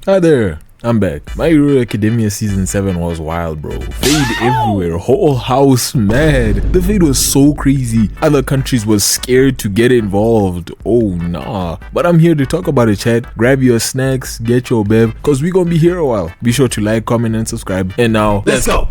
Hi there, I'm back. My Hero Academia Season 7 was wild, bro. Fade everywhere, whole house mad. The fade was so crazy, other countries was scared to get involved. Oh nah. But I'm here to talk about it, chat. Grab your snacks, get your bev, cause we gonna be here a while. Be sure to like, comment, and subscribe. And now, let's go!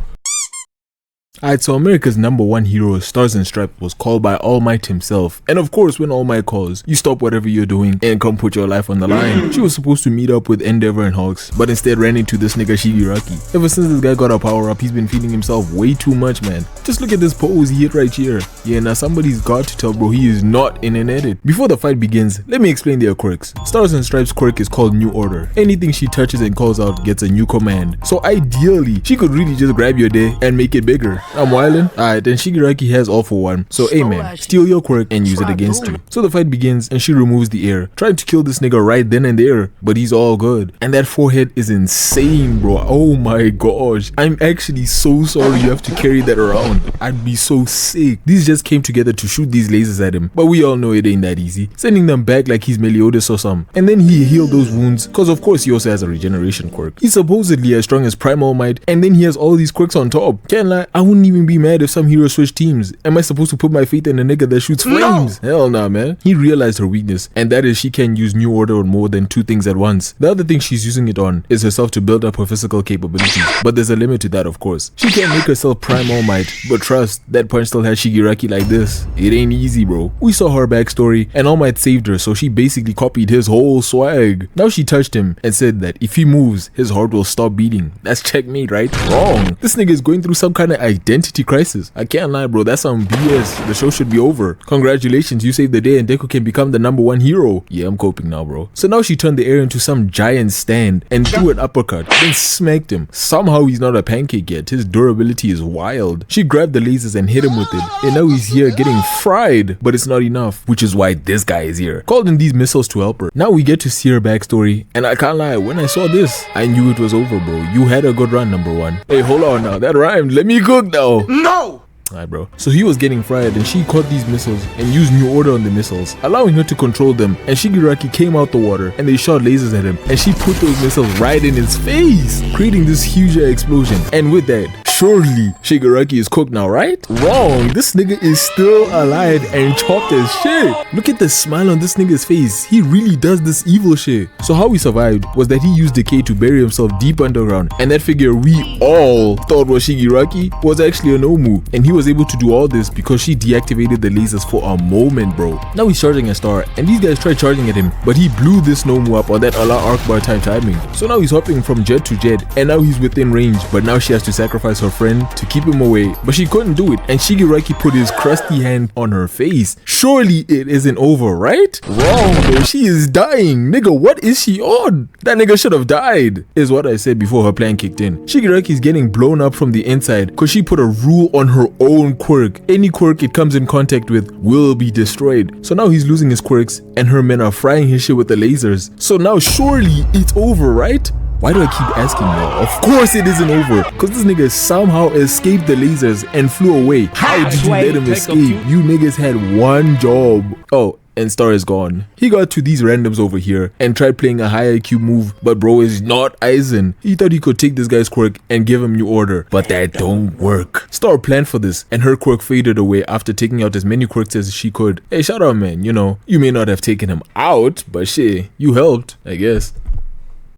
Alright, so America's #1 hero, Stars and Stripes, was called by All Might himself. And of course, when All Might calls, you stop whatever you're doing and come put your life on the line. She was supposed to meet up with Endeavor and Hawks, but instead ran into this nigga Shigaraki. Ever since this guy got a power up, he's been feeding himself way too much, man. Just look at this pose he hit right here. Yeah, now somebody's got to tell bro he is not in an edit. Before the fight begins, let me explain their quirks. Stars and Stripes' quirk is called New Order. Anything she touches and calls out gets a new command. So ideally, she could really just grab your day and make it bigger. I'm wildin'? Alright, then Shigaraki has All for One. So hey man, steal your quirk and use it against you. So the fight begins and she removes the air, trying to kill this nigga right then and there, but he's all good. And that forehead is insane, bro. Oh my gosh. I'm actually so sorry you have to carry that around. I'd be so sick. These just came together to shoot these lasers at him, but we all know it ain't that easy. Sending them back like he's Meliodas or some. And then he healed those wounds, cause of course he also has a regeneration quirk. He's supposedly as strong as Primal Might, and then he has all these quirks on top. Can't lie, I wouldn't even be mad if some heroes switch teams. Am I supposed to put my faith in a nigga that shoots flames? No. Hell nah, man. He realized her weakness, and that is she can use New Order on more than 2 things at once. The other thing she's using it on is herself to build up her physical capabilities, but there's a limit to that, of course. She can't make herself Primal Might, but trust, that punch still has Shigaraki like this. It ain't easy, bro. We saw her backstory, and All Might saved her, so she basically copied his whole swag. Now she touched him and said that if he moves, his heart will stop beating. That's checkmate, right? Wrong. This nigga is going through some kind of identity crisis. I can't lie, bro. That's some BS. The show should be over. Congratulations, you saved the day and Deku can become the #1 hero. Yeah, I'm coping now, bro. So now she turned the air into some giant stand and threw an uppercut, then smacked him. Somehow he's not a pancake yet. His durability is wild. She grabbed the lasers and hit him with it, and now he's here getting fried. But it's not enough, which is why this guy is here. Called in these missiles to help her. Now we get to see her backstory, and I can't lie, when I saw this, I knew it was over, bro. You had a good run, #1. Hey, hold on now. That rhymed. Let me cook now. No! Alright, bro. So he was getting fried and she caught these missiles and used New Order on the missiles, allowing her to control them, and Shigaraki came out the water and they shot lasers at him and she put those missiles right in his face, creating this huge explosion. And with that, surely Shigaraki is cooked now, right? Wrong. This nigga is still alive and chopped as shit. Look at the smile on this nigga's face. He really does this evil shit. So how he survived was that he used decay to bury himself deep underground, and that figure we all thought was Shigaraki was actually an Omu, and he was able to do all this because she deactivated the lasers for a moment, bro. Now he's charging a star, and these guys tried charging at him, but he blew this Nomu up on that Allah Akbar type timing. So now he's hopping from jet to jet, and now he's within range, but now she has to sacrifice her friend to keep him away, but she couldn't do it, and Shigaraki put his crusty hand on her face. Surely it isn't over, right? Wrong, bro. She is dying. Nigga, what is she on? That nigga should have died, is what I said before her plan kicked in. Shigaraki is getting blown up from the inside because she put a rule on her own quirk. Any quirk it comes in contact with will be destroyed. So now he's losing his quirks, and her men are frying his shit with the lasers. So now surely it's over, right? Why do I keep asking y'all? Of course it isn't over, because this nigga somehow escaped the lasers and flew away. How did you let him escape? You niggas had one job. Oh, and Star is gone. He got to these randoms over here and tried playing a high IQ move, but bro is not Aizen. He thought he could take this guy's quirk and give him New Order, but that don't work. Star planned for this, and her quirk faded away after taking out as many quirks as she could. Hey, shout out, man. You know, you may not have taken him out, but shit, you helped, I guess.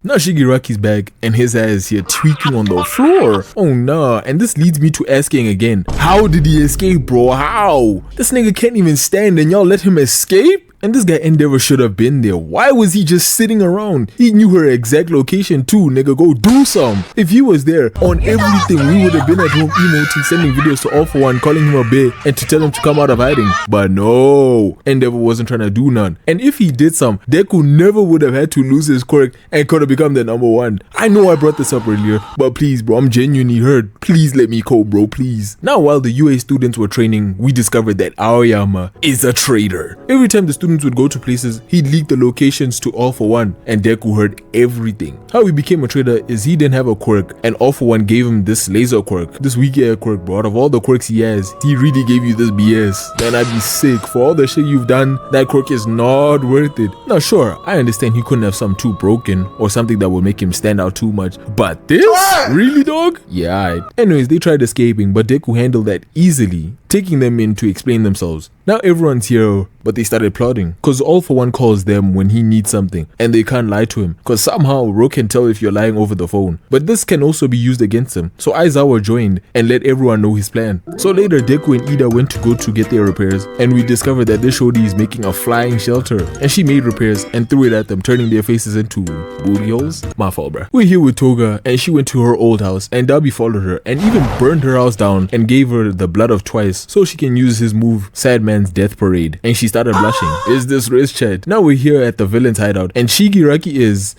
Now Shigaraki's back and his ass is here tweaking on the floor. Oh nah, and this leads me to asking again, how did he escape, bro? How? This nigga can't even stand and y'all let him escape? And this guy Endeavor should have been there. Why was he just sitting around? He knew her exact location too, nigga. Go do some. If he was there on everything, we would have been at home emoting, sending videos to All for One, calling him a bear, and to tell him to come out of hiding. But no, Endeavor wasn't trying to do none. And if he did some, Deku never would have had to lose his quirk and could have become the #1. I know I brought this up earlier, but please, bro, I'm genuinely hurt. Please let me cope, bro, please. Now, while the UA students were training, we discovered that Aoyama is a traitor. Every time the students students would go to places, he'd leak the locations to All For One, and Deku heard everything. How he became a traitor is he didn't have a quirk, and All For One gave him this laser quirk, this weak air quirk, bro. Out of all the quirks he has, he really gave you this BS. Man, I'd be sick. For all the shit you've done, that quirk is not worth it. Now sure, I understand he couldn't have something too broken or something that would make him stand out too much, but this? Really, dog? Yeah, alright. Anyways, they tried escaping, but Deku handled that easily, taking them in to explain themselves. Now everyone's here, but they started plotting, cause All For One calls them when he needs something, and they can't lie to him, cause somehow Ro can tell if you're lying over the phone. But this can also be used against him, so Aizawa joined and let everyone know his plan. So later, Deku and Ida went to go to get their repairs, and we discovered that this shorty is making a flying shelter, and she made repairs and threw it at them, turning their faces into booty holes. My fault, bruh. We're here with Toga, and she went to her old house, and Dabi followed her, and even burned her house down, and gave her the blood of Twice, so she can use his move, Sad Man's Death Parade, and she started blushing. Is this race chat? Now we're here at the villain's hideout, and Shigaraki is...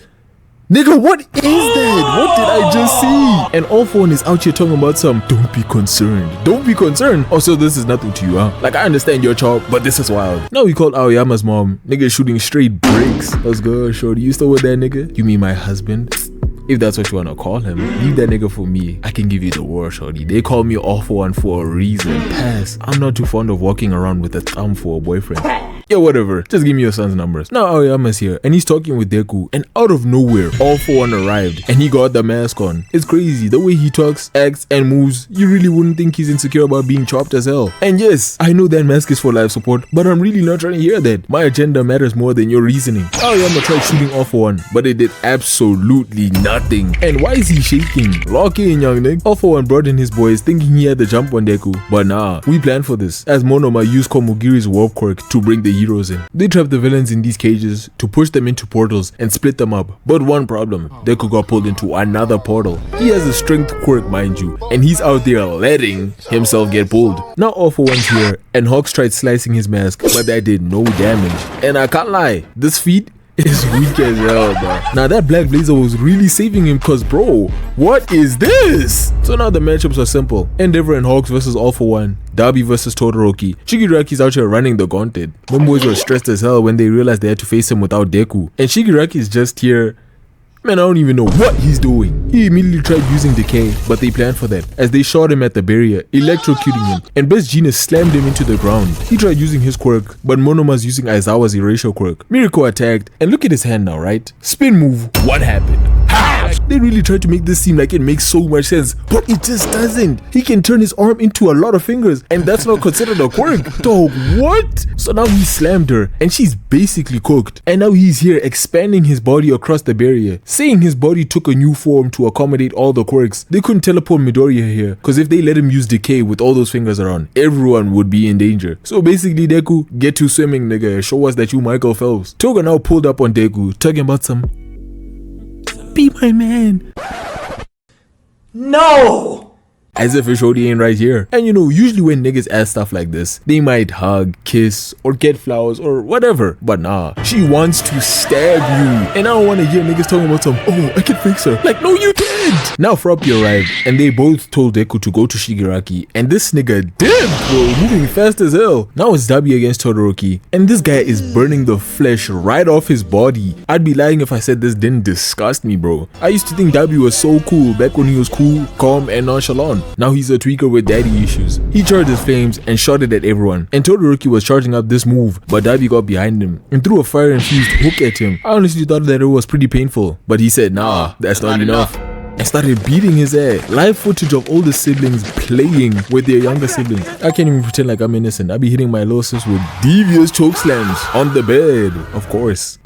Nigga, what is that? What did I just see? And All For One is out here talking about some don't be concerned. Don't be concerned. Also, this is nothing to you, huh? Like, I understand your job, but this is wild. Now we called Aoyama's mom. Nigga shooting straight bricks. Let's go, shorty. You still with that nigga? You mean my husband? If that's what you wanna call him, leave that nigga for me. I can give you the world, shorty. They call me All For One for a reason. Pass. I'm not too fond of walking around with a thumb for a boyfriend. Yeah, whatever. Just give me your son's numbers. Now Aoyama's here, and he's talking with Deku, and out of nowhere, All For One arrived, and he got the mask on. It's crazy. The way he talks, acts, and moves, you really wouldn't think he's insecure about being chopped as hell. And yes, I know that mask is for life support, but I'm really not trying to hear that. My agenda matters more than your reasoning. Aoyama tried shooting All For One, but it did absolutely nothing. And why is he shaking? Lock in, young nigga. All For One brought in his boys, thinking he had the jump on Deku, but nah, we planned for this, as Monoma used Komogiri's warp quirk to bring the heroes in. They trapped the villains in these cages to push them into portals and split them up. But one problem, Deku got pulled into another portal. He has a strength quirk, mind you, and he's out there letting himself get pulled. Now All For One's here, and Hawks tried slicing his mask, but that did no damage. And I can't lie, this feat is weak as hell, bro. Now that black blazer was really saving him, cause bro, what is this? So now the matchups are simple. Endeavor and Hawks versus All For One. Dabi versus Todoroki. Shigaraki's out here running the gauntlet. Them boys were stressed as hell when they realized they had to face him without Deku. And Shigaraki's just here. Man, I don't even know what he's doing. He immediately tried using Decay, but they planned for that, as they shot him at the barrier, electrocuting him, and Best Genius slammed him into the ground. He tried using his quirk, but Monoma's using Aizawa's erasure quirk. Miriko attacked, and look at his hand now, right? Spin move. What happened? How? They really tried to make this seem like it makes so much sense, but it just doesn't. He can turn his arm into a lot of fingers, and that's not considered a quirk. Dog, what? So now he slammed her, and she's basically cooked. And now he's here expanding his body across the barrier, saying his body took a new form to accommodate all the quirks. They couldn't teleport Midoriya here, cause if they let him use Decay with all those fingers around, everyone would be in danger. So basically, Deku, get to swimming, nigga. Show us that you Michael Phelps. Toga now pulled up on Deku, talking about some be my man. No! As if Shorty ain't right here. And you know, usually when niggas ask stuff like this, they might hug, kiss, or get flowers, or whatever. But nah, she wants to stab you. And I don't want to hear niggas talking about some, oh, I can fix her. Like, no, you can't. Now Froppy arrived, and they both told Deku to go to Shigaraki. And this nigga dipped, bro, moving fast as hell. Now it's Dabi against Todoroki, and this guy is burning the flesh right off his body. I'd be lying if I said this didn't disgust me, bro. I used to think Dabi was so cool back when he was cool, calm, and nonchalant. Now he's a tweaker with daddy issues. He charged his flames and shot it at everyone. And Todoroki was charging up this move, but Dabi got behind him and threw a fire-infused hook at him. I honestly thought that it was pretty painful, but he said, nah, that's not enough. And started beating his ass. Live footage of older siblings playing with their younger siblings. I can't even pretend like I'm innocent. I be hitting my little sis with devious choke slams on the bed. Of course.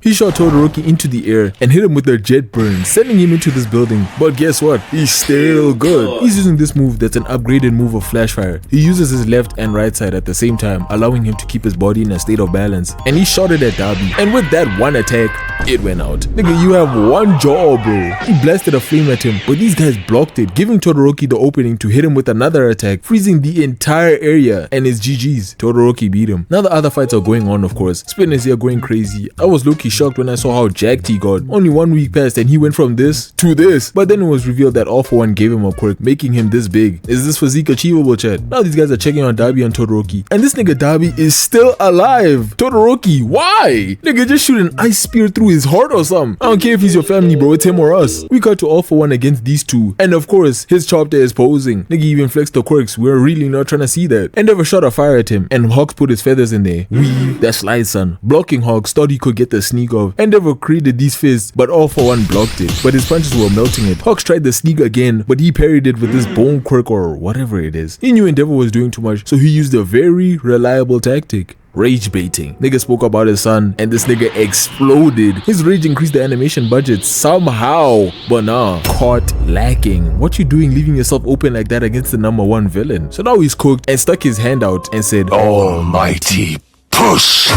He shot Todoroki into the air and hit him with a jet burn, sending him into this building. But guess what? He's still good. He's using this move that's an upgraded move of flash fire. He uses his left and right side at the same time, allowing him to keep his body in a state of balance. And he shot it at Dabi. And with that one attack, it went out. Nigga, you have one jaw, bro. He blasted a flame at him, but these guys blocked it, giving Todoroki the opening to hit him with another attack, freezing the entire area, and it's GG's. Todoroki beat him. Now the other fights are going on, of course. Spin is here going crazy. I was low-key shocked when I saw how jacked he got. Only 1 week passed and he went from this to this. But then it was revealed that All For One gave him a quirk, making him this big. Is this physique achievable, chat? Now these guys are checking on Darby and Todoroki. And this nigga Darby is still alive. Todoroki, why? Nigga just shoot an ice spear through his heart or something. I don't care if he's your family, bro. It's him or us. We cut to All For One against these two. And of course, his chopper is posing. Nigga even flexed the quirks. We're really not trying to see that. Endeavor shot a fire at him. And Hawks put his feathers in there. That slide, son. Blocking Hawks thought he could get the sneak off. Endeavor created these fists, but All For One blocked it. But his punches were melting it. Hawks tried the sneak again, but he parried it with this bone quirk or whatever it is. He knew Endeavor was doing too much, so he used a very reliable tactic. Rage baiting. Nigga spoke about his son and this nigga exploded. His rage increased the animation budget somehow, but nah, caught lacking. What you doing leaving yourself open like that against the #1 villain? So now he's cooked and stuck his hand out and said, "Almighty push."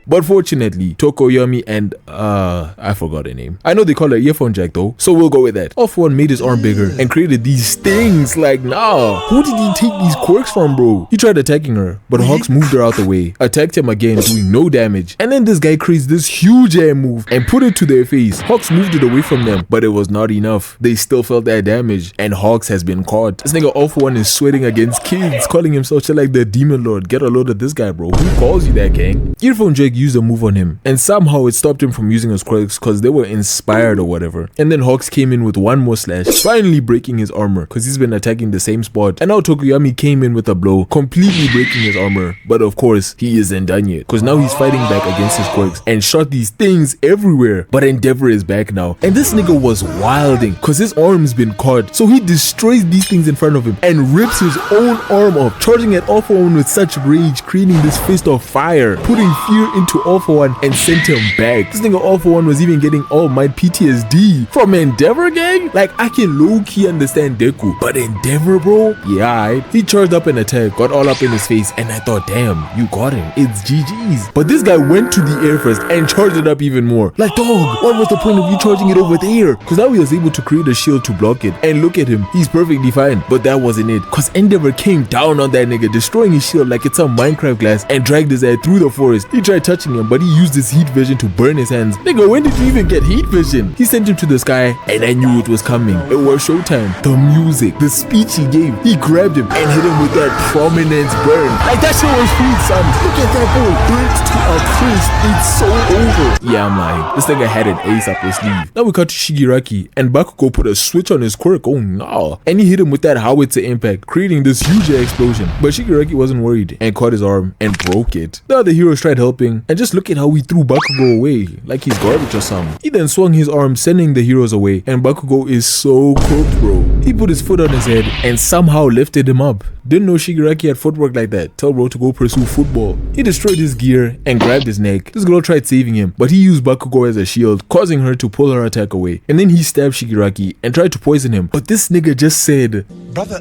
But fortunately, Tokoyami and I forgot her name. I know they call her earphone jack though, so we'll go with that. All For One made his arm bigger and created these stings. Like, nah, who did he take these quirks from, bro? He tried attacking her, but Hawks moved her out the way, attacked him again, doing no damage. And then this guy creates this huge air move and put it to their face. Hawks moved it away from them, but it was not enough. They still felt that damage, and Hawks has been caught. This nigga All For One is sweating against kids, calling himself shit like the Demon Lord. Get a load of this guy, bro. Who calls you that, gang? Earphone Jack used a move on him, and somehow it stopped him from using his quirks because they were inspired or whatever. And then Hawks came in with one more slash, finally breaking his armor because he's been attacking the same spot. And now Tokoyami came in with a blow, completely breaking his armor. But of course, he isn't done yet because now he's fighting back against his quirks and shot these things everywhere. But Endeavor is back now, and this nigga was wilding because his arm's been caught. So he destroys these things in front of him and rips his own arm off, charging at All For One with such rage, creating this fist of fire, putting fear into All For One and sent him back. This nigga All For One was even getting All Might PTSD from Endeavor, gang. Like, I can low-key understand Deku, but Endeavor, bro? Yeah, alright. He charged up an attack, got all up in his face, and I thought, damn, you got him. It's GG's. But this guy went to the air first and charged it up even more. Like, dog, what was the point of you charging it over there? Because now he was able to create a shield to block it. And look at him, he's perfectly fine. But that wasn't it, because Endeavor came down on that nigga, destroying his shield like it's some Minecraft glass, and dragged his head through the forest. He tried touching him, but he used his heat vision to burn his hands. Nigga, when did you even get heat vision? He sent him to the sky, and I knew it was coming. It was showtime. The music, the speech he gave, he grabbed him and hit him with that prominence burn. Like, that shit was sweet, son. Look at that boy, burnt to a crisp. It's so over. Yeah, I'm lying. This nigga had an ace up his sleeve. Now we cut to Shigaraki, and Bakugo put a switch on his quirk. Oh no. And he hit him with that howitzer impact, creating this huge explosion. But Shigaraki wasn't worried and caught his arm and broke it. The other heroes tried helping, and just look at how he threw Bakugo away like he's garbage or something. He then swung his arm, sending the heroes away, and Bakugo is so cooked, bro. He put his foot on his head and somehow lifted him up. Didn't know Shigaraki had footwork like that. Tell bro to go pursue football. He destroyed his gear and grabbed his neck. This girl tried saving him, but he used Bakugo as a shield, causing her to pull her attack away. And then he stabbed Shigaraki and tried to poison him, but this nigga just said, "Brother,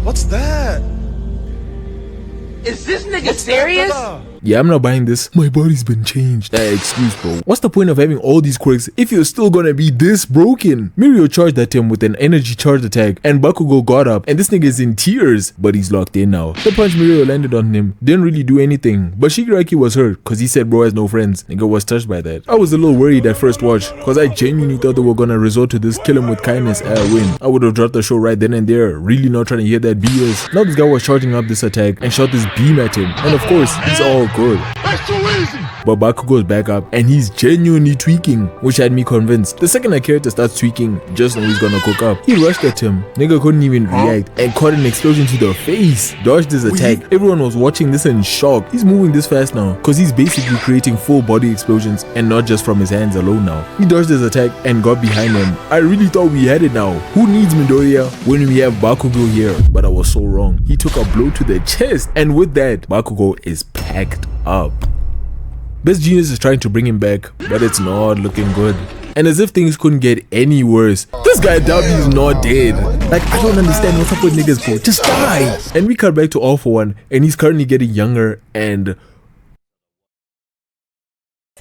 what's that? Is this nigga serious?" Yeah, I'm not buying this. My body's been changed. Excuse, bro. What's the point of having all these quirks if you're still gonna be this broken? Mirio charged at him with an energy charge attack, and Bakugo got up, and this nigga is in tears, but he's locked in now. The punch Mirio landed on him didn't really do anything, but Shigaraki was hurt because he said bro has no friends. Nigga was touched by that. I was a little worried at first watch because I genuinely thought they were gonna resort to this kill him with kindness win. I would have dropped the show right then and there, really not trying to hear that BS. Now this guy was charging up this attack and shot this beam at him, and of course he's all good. That's too easy. But Bakugo is back up and he's genuinely tweaking, which had me convinced. The second a character starts tweaking, just know he's gonna cook up. He rushed at him. Nigga couldn't even react and caught an explosion to the face. Dodged his attack. Everyone was watching this in shock. He's moving this fast now because he's basically creating full body explosions and not just from his hands alone now. He dodged his attack and got behind him. I really thought we had it now. Who needs Midoriya when we have Bakugo here? But I was so wrong. He took a blow to the chest, and with that, Bakugo is packed up. Best Genius is trying to bring him back, but it's not looking good. And as if things couldn't get any worse, this guy W is not dead. Like, I don't understand what's up with niggas, bro. Just die. And we cut back to All For One, and he's currently getting younger and...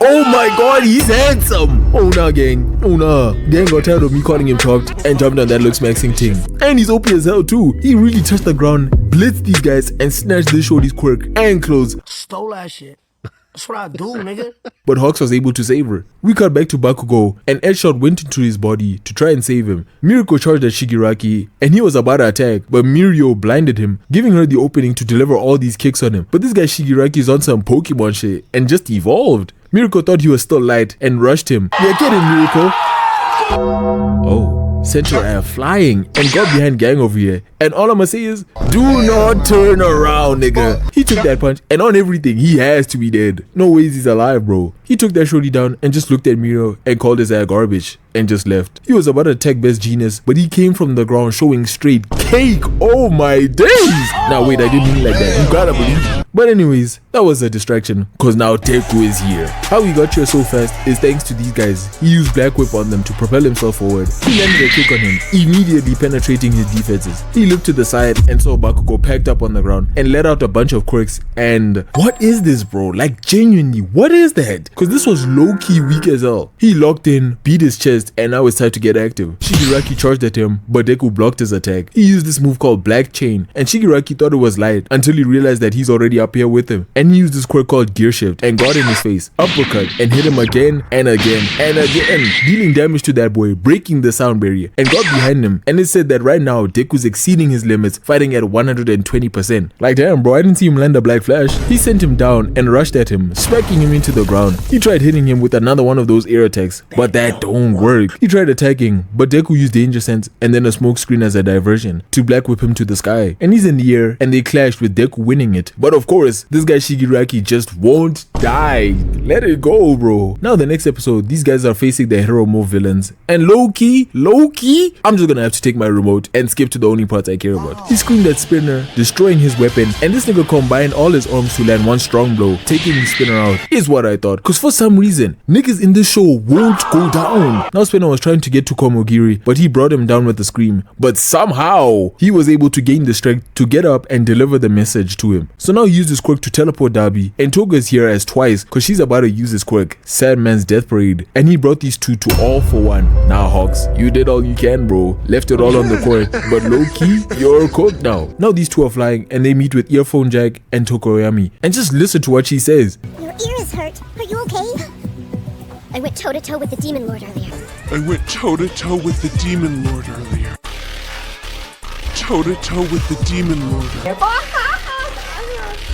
Oh my god, he's handsome. Oh nah, gang. Oh nah. Gang got tired of me calling him chopped and jumped on that looks maxing thing. And he's OP as hell too. He really touched the ground, blitzed these guys, and snatched this shorty's quirk and clothes. Stole that shit. That's what I do, nigga. But Hawks was able to save her. We cut back to Bakugo, and Edshot went into his body to try and save him. Mirko charged at Shigaraki, and he was about to attack, but Mirio blinded him, giving her the opening to deliver all these kicks on him. But this guy Shigaraki is on some Pokemon shit, and just evolved. Mirko thought he was still light, and rushed him. Yeah, get him, Mirko. Oh. Sent your ass flying and got behind gang over here. And all I'ma say is, do not turn around, nigga. He took that punch, and on everything, he has to be dead. No ways he's alive, bro. He took that shorty down and just looked at Miro and called his ass garbage and just left. He was about to attack Best Genius, but he came from the ground showing straight cake. Oh my days. Now wait, I didn't mean like that. You gotta believe. But anyways, that was a distraction, cause now Deku is here. How he got here so fast is thanks to these guys. He used Black Whip on them to propel himself forward. He landed a kick on him, immediately penetrating his defenses. He looked to the side and saw Bakugo packed up on the ground and let out a bunch of quirks. And what is this, bro? Like genuinely, what is that? Cause this was low-key weak as hell. He locked in, beat his chest, and now it's time to get active. Shigaraki charged at him, but Deku blocked his attack. He used this move called Black Chain, and Shigaraki thought it was light until he realized that he's already up here with him. And he used this quirk called Gear Shift and got in his face, uppercut, and hit him again and again and again, dealing damage to that boy, breaking the sound barrier, and got behind him. And it said that right now Deku's exceeding his limits, fighting at 120%. Like damn, bro, I didn't see him land a Black Flash. He sent him down and rushed at him, striking him into the ground. He tried hitting him with another one of those air attacks, but that don't work. He tried attacking, but Deku used Danger Sense and then a smoke screen as a diversion to Black Whip him to the sky. And he's in the air, and they clashed with Deku winning it. But of course, this guy Shigaraki just won't die. Let it go, bro. Now the next episode, these guys are facing their hero mode villains. And low-key, I'm just gonna have to take my remote and skip to the only parts I care about. He screamed at Spinner, destroying his weapon, and this nigga combined all his arms to land one strong blow, taking Spinner out, is what I thought. Cause for some reason, niggas in this show won't go down. Now Spinner was trying to get to Komogiri, but he brought him down with a scream. But somehow, he was able to gain the strength to get up and deliver the message to him. So now he used his quirk to teleport Dabi, and Toga's here as twice cause she's about to use his quirk, Sad Man's Death Parade, and he brought these two to all for one. Now Hawks, you did all you can, bro. Left it all on the court, but low-key, you're cooked now. Now these two are flying and they meet with Earphone Jack and Tokoyami, and just listen to what she says. Your ear is hurt. Are you okay? I went toe-to-toe with the Demon Lord earlier. I went toe-to-toe with the Demon Lord earlier. Toe-to-toe with the Demon Lord.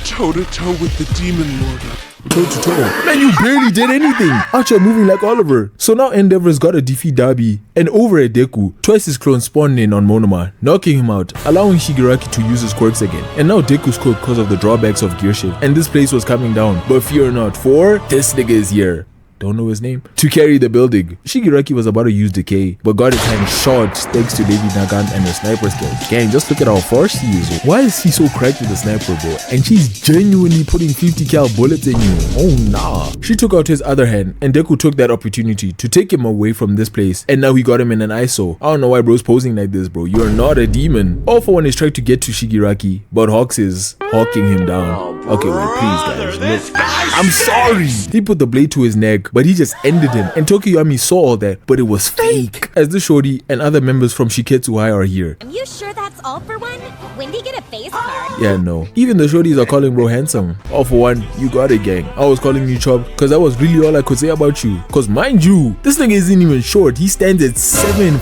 Toe-to-toe with the Demon Lord. Toe-to-toe. Man, you barely did anything. Archer moving like Oliver. So now Endeavor's gotta defeat Dabi, and over at Deku, twice his clone spawned in on Monoma, knocking him out, allowing Shigaraki to use his quirks again. And now Deku's cooked because of the drawbacks of Gear Shift, and this place was coming down. But fear not, for this nigga is here. Don't know his name, to carry the building. Shigaraki was about to use Decay, but got his hand shot thanks to Lady Nagant and her sniper skill. Gang, just look at how fast she is. Why is he so cracked with the sniper, bro? And she's genuinely putting 50 cal bullets in you. Oh nah. She took out his other hand, and Deku took that opportunity to take him away from this place, and now he got him in an ISO. I don't know why bro's posing like this, bro. You're not a demon. All for One is trying to get to Shigaraki, but Hawks is hawking him down. Okay, wait, please guys, look. I'm sorry. He put the blade to his neck, but he just ended him, and Tokoyami saw all that, but it was fake. As the shorty and other members from Shiketsu High are here. Are you sure that's all for one? When did he get a face card? Yeah, no. Even the shorties are calling bro handsome. All for one, you got it, gang. I was calling you chop because that was really all I could say about you. Cause mind you, this nigga isn't even short. He stands at 7'5".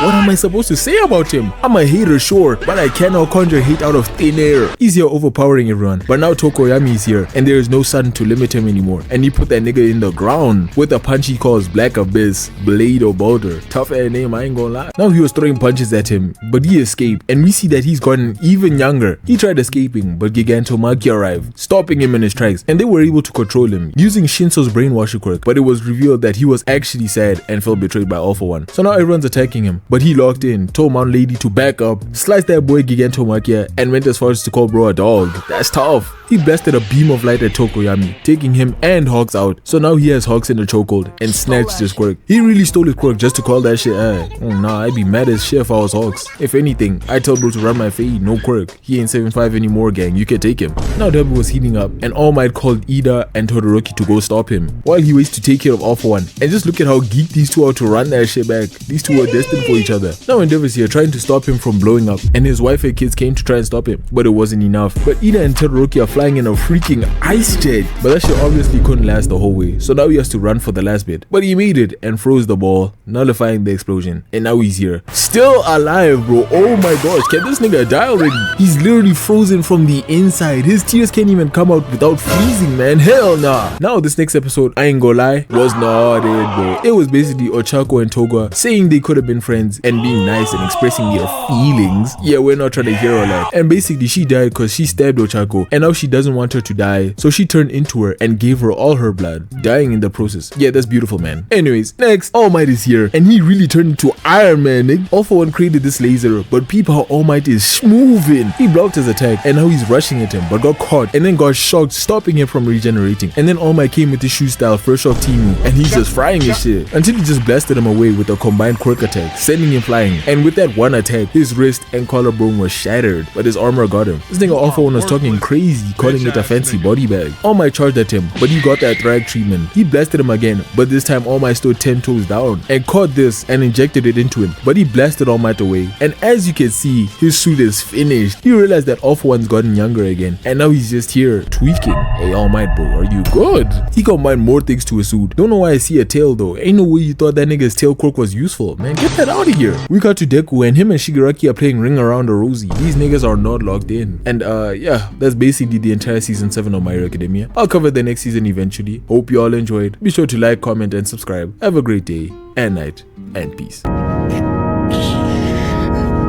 What am I supposed to say about him? I'm a hater, sure, but I cannot conjure hate out of thin air. He's here overpowering everyone. But now Tokoyami is here, and there is no sun to limit him anymore. And he put that nigga in the ground with a punch he calls Black Abyss, Blade or Boulder. Tough ass name, I ain't gonna lie. Now he was throwing punches at him, but he escaped, and we see that he's gotten even younger. He tried escaping, but Gigantomaki arrived, stopping him in his tracks, and they were able to control him using Shinso's brainwasher quirk. But it was revealed that he was actually sad and felt betrayed by All for One. So now everyone's attacking him, but he locked in, told Mount Lady to back up, sliced that boy Gigantomaki, and went as far as to call bro a dog. That's tough. He blasted a beam of light at Tokoyami, taking him and Hawks out. So now he he has Hawks in the chokehold and snatched his quirk. He really stole his quirk just to call that shit Oh nah, I'd be mad as shit if I was Hawks. If anything, I tell bro to run my fade, no quirk. He ain't 7'5" anymore, gang. You can take him. Now Deborah was heating up and All Might called Ida and Todoroki to go stop him while he waits to take care of All For One. And just look at how geeked these two are to run that shit back. These two are destined for each other. Now Endeavor's here trying to stop him from blowing up, and his wife and kids came to try and stop him, but it wasn't enough. But Ida and Todoroki are flying in a freaking ice jet, but that shit obviously couldn't last the whole way, so now he has to run for the last bit. But he made it and froze the ball, nullifying the explosion, and now he's here. Still alive, bro. Oh my gosh, can this nigga die already? He's literally frozen from the inside. His tears can't even come out without freezing, man. Hell nah. Now this next episode, I ain't gonna lie, was not it, bro. It was basically Ochako and Toga saying they could have been friends and being nice and expressing their feelings. Yeah, we're not trying to hear all that. And basically she died because she stabbed Ochako, and now she doesn't want her to die, so she turned into her and gave her all her blood, dying in the process. Yeah, that's beautiful, man. Anyways, next, All Might is here, and he really turned into Iron Man, nigga. All For One created this laser, but peep how All Might is moving. He blocked his attack, and now he's rushing at him, but got caught, and then got shocked, stopping him from regenerating. And then All Might came with his shoe style first shock team, and he's just frying his shit, until he just blasted him away with a combined quirk attack, sending him flying. And with that one attack, his wrist and collarbone was shattered, but his armor got him. This nigga All For One was talking crazy, calling it a fancy body bag. All Might charged at him, but he got that drag treatment. He blasted him again, but this time All Might stood 10 toes down and caught this and injected it into him, but he blasted All Might away. And as you can see, his suit is finished. He realized that All For One's gotten younger again, and now he's just here tweaking. Hey All Might, bro, are you good? He combined more things to his suit. Don't know why I see a tail though. Ain't no way you thought that nigga's tail quirk was useful, man. Get that out of here. We got to Deku, and him and Shigaraki are playing Ring Around the Rosie. These niggas are not logged in. And yeah, that's basically the entire season 7 of My Hero Academia. I'll cover the next season eventually. Hope you all enjoyed. Be sure to like, comment, and subscribe. Have a great day and night, and peace.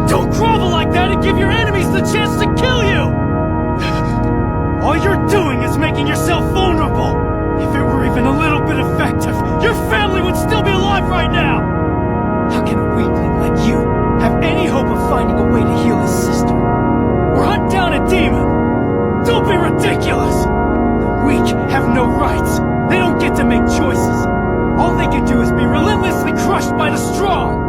Don't grovel like that and give your enemies the chance to kill you! All you're doing is making yourself vulnerable. If it were even a little bit effective, your family would still be alive right now! How can a weakling like you have any hope of finding a way to heal his sister? Or hunt down a demon? Don't be ridiculous! The weak have no rights. They don't get to make choices. All they can do is be relentlessly crushed by the strong.